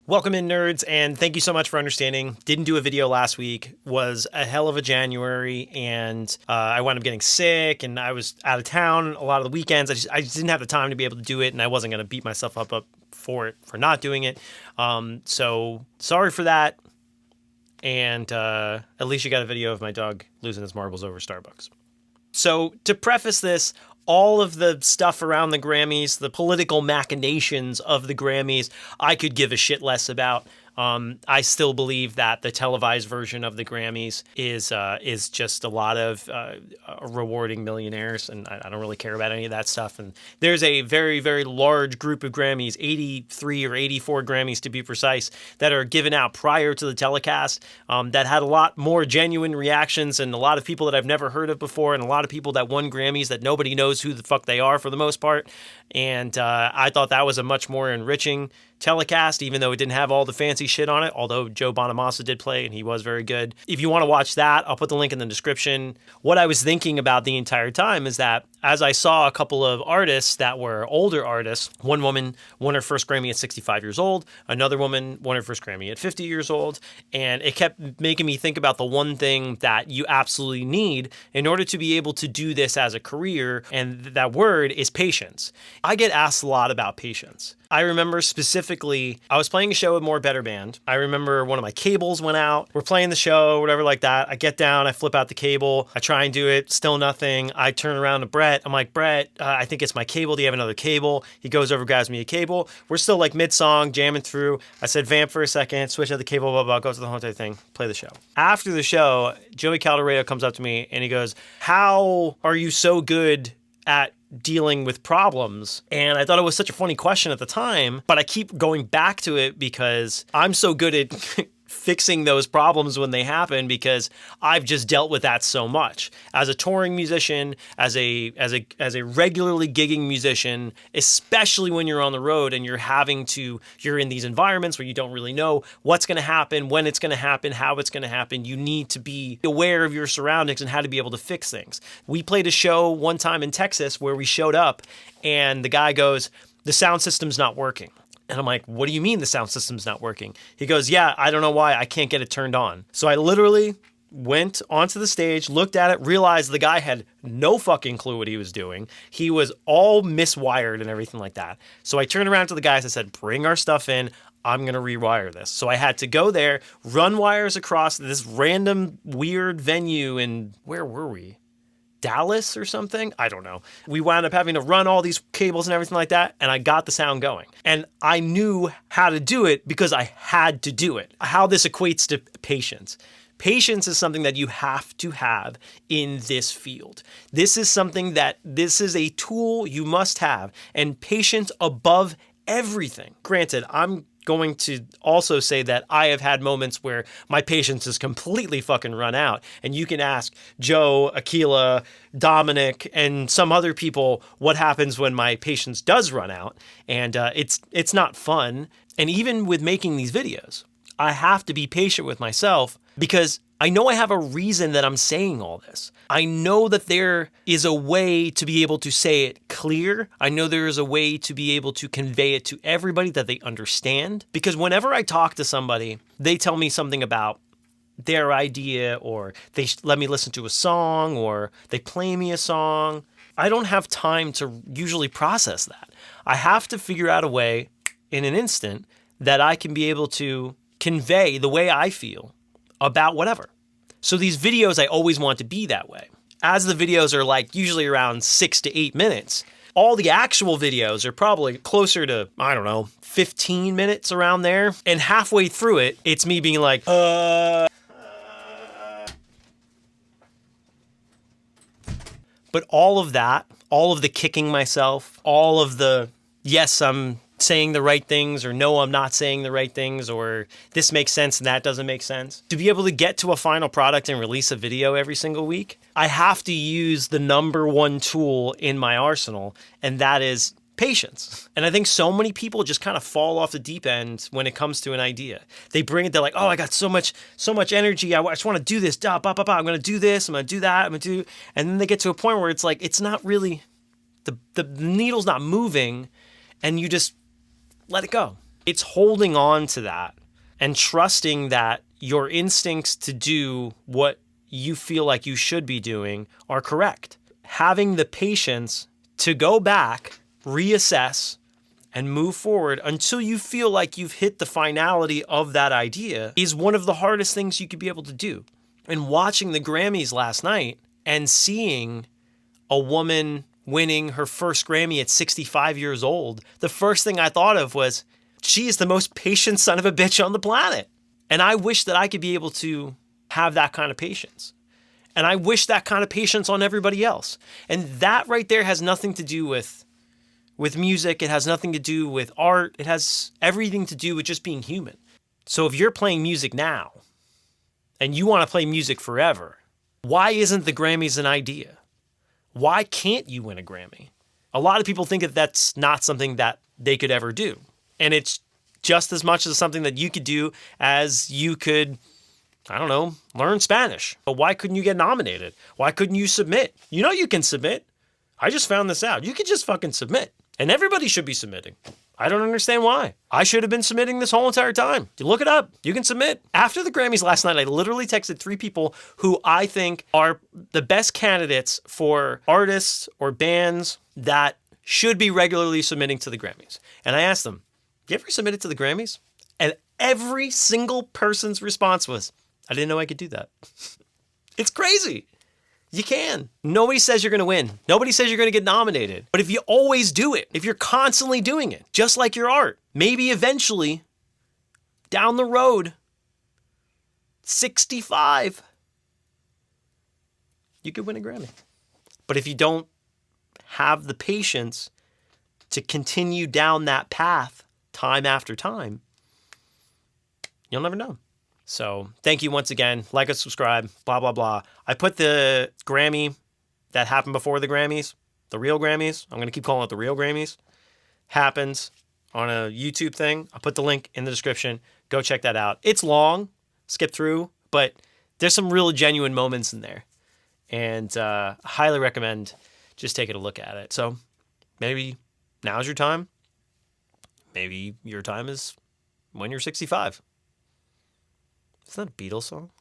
Welcome in, nerds, and thank you so much for understanding. Didn't do a video last week. Was a hell of a January, and I wound up getting sick, and I was out of town a lot of the weekends. I just didn't have the time to be able to do it, and I wasn't going to beat myself up for not doing it. So sorry for that, and at least you got a video of my dog losing his marbles over Starbucks. So to preface this, all of the stuff around the Grammys, the political machinations of the Grammys, I could give a shit less about. I still believe that the televised version of the Grammys is just a lot of rewarding millionaires, and I don't really care about any of that stuff. And there's a very, very large group of Grammys, 83 or 84 Grammys to be precise, that are given out prior to the telecast that had a lot more genuine reactions, and a lot of people that I've never heard of before, and a lot of people that won Grammys that nobody knows who the fuck they are for the most part. And I thought that was a much more enriching telecast, even though it didn't have all the fancy shit on it, although Joe Bonamassa did play and he was very good. If you want to watch that, I'll put the link in the description. What I was thinking about the entire time is that as I saw a couple of artists that were older artists, one woman won her first Grammy at 65 years old, another woman won her first Grammy at 50 years old, and it kept making me think about the one thing that you absolutely need in order to be able to do this as a career, and that word is patience. I get asked a lot about patience. I remember specifically, I was playing a show with More Better Band. I remember one of my cables went out. We're playing the show, whatever like that. I get down, I flip out the cable. I try and do it, still nothing. I turn around to Brett. I'm like, Brett, I think it's my cable. Do you have another cable? He goes over, grabs me a cable. We're still like mid-song, jamming through. I said, vamp for a second, switch out the cable, blah, blah, goes to the whole entire thing, play the show. After the show, Joey Caldereo comes up to me and he goes, how are you so good at dealing with problems? And I thought it was such a funny question at the time, but I keep going back to it because I'm so good at fixing those problems when they happen because I've just dealt with that so much. As a touring musician, as a regularly gigging musician, especially when you're on the road and you're in these environments where you don't really know what's going to happen, when it's going to happen, how it's going to happen. You need to be aware of your surroundings and how to be able to fix things. We played a show one time in Texas where we showed up and the guy goes, the sound system's not working. And I'm like, what do you mean the sound system's not working? He goes, yeah, I don't know why, I can't get it turned on. So I literally went onto the stage, looked at it, realized the guy had no fucking clue what he was doing. He was all miswired and everything like that. So I turned around to the guys and said, bring our stuff in. I'm going to rewire this. So I had to go there, run wires across this random weird venue in, where were we? Dallas or something? I don't know. We wound up having to run all these cables and everything like that, and I got the sound going. And I knew how to do it because I had to do it. How this equates to patience. Patience is something that you have to have in this field. This is a tool you must have, and patience above everything. Granted, I'm going to also say that I have had moments where my patience has completely fucking run out. And you can ask Joe, Akila, Dominic, and some other people what happens when my patience does run out. And it's not fun. And even with making these videos, I have to be patient with myself because I know I have a reason that I'm saying all this. I know that there is a way to be able to say it clear. I know there is a way to be able to convey it to everybody that they understand. Because whenever I talk to somebody, they tell me something about their idea, or they let me listen to a song, or they play me a song. I don't have time to usually process that. I have to figure out a way in an instant that I can be able to convey the way I feel about whatever. So these videos, I always want to be that way. As the videos are like usually around 6 to 8 minutes, all the actual videos are probably closer to, 15 minutes around there. And halfway through it, it's me being like, But all of that, all of the kicking myself, all of the, yes, I'm saying the right things, or no, I'm not saying the right things, or this makes sense and that doesn't make sense. To be able to get to a final product and release a video every single week, I have to use the number one tool in my arsenal, and that is patience. And I think so many people just kind of fall off the deep end when it comes to an idea. They bring it, they're like, oh, I got so much energy. I just want to do this. I'm going to do this. I'm going to do that. And then they get to a point where it's like, it's not really, the needle's not moving, and you just let it go. It's holding on to that and trusting that your instincts to do what you feel like you should be doing are correct. Having the patience to go back, reassess, and move forward until you feel like you've hit the finality of that idea is one of the hardest things you could be able to do. And watching the Grammys last night and seeing a woman winning her first Grammy at 65 years old, the first thing I thought of was, she is the most patient son of a bitch on the planet. And I wish that I could be able to have that kind of patience. And I wish that kind of patience on everybody else. And that right there has nothing to do with music. It has nothing to do with art. It has everything to do with just being human. So if you're playing music now and you want to play music forever, why isn't the Grammys an idea? Why can't you win a Grammy? A lot of people think that that's not something that they could ever do. And it's just as much as something that you could do as you could, I don't know, learn Spanish. But why couldn't you get nominated? Why couldn't you submit? You know you can submit. I just found this out. You could just fucking submit. And everybody should be submitting. I don't understand why. I should have been submitting this whole entire time. You look it up. You can submit. After the Grammys last night, I literally texted 3 people who I think are the best candidates for artists or bands that should be regularly submitting to the Grammys. And I asked them, you ever submitted to the Grammys? And every single person's response was, I didn't know I could do that. It's crazy. You can. Nobody says you're going to win. Nobody says you're going to get nominated. But if you always do it, if you're constantly doing it, just like your art, maybe eventually down the road, 65, you could win a Grammy. But if you don't have the patience to continue down that path time after time, you'll never know. So thank you once again. Like and subscribe, blah, blah, blah. I put the Grammy that happened before the Grammys, the real Grammys. I'm going to keep calling it the real Grammys. Happens on a YouTube thing. I'll put the link in the description. Go check that out. It's long, skip through, but there's some real genuine moments in there. And I highly recommend just taking a look at it. So maybe now's your time. Maybe your time is when you're 65. Isn't that a Beatles song?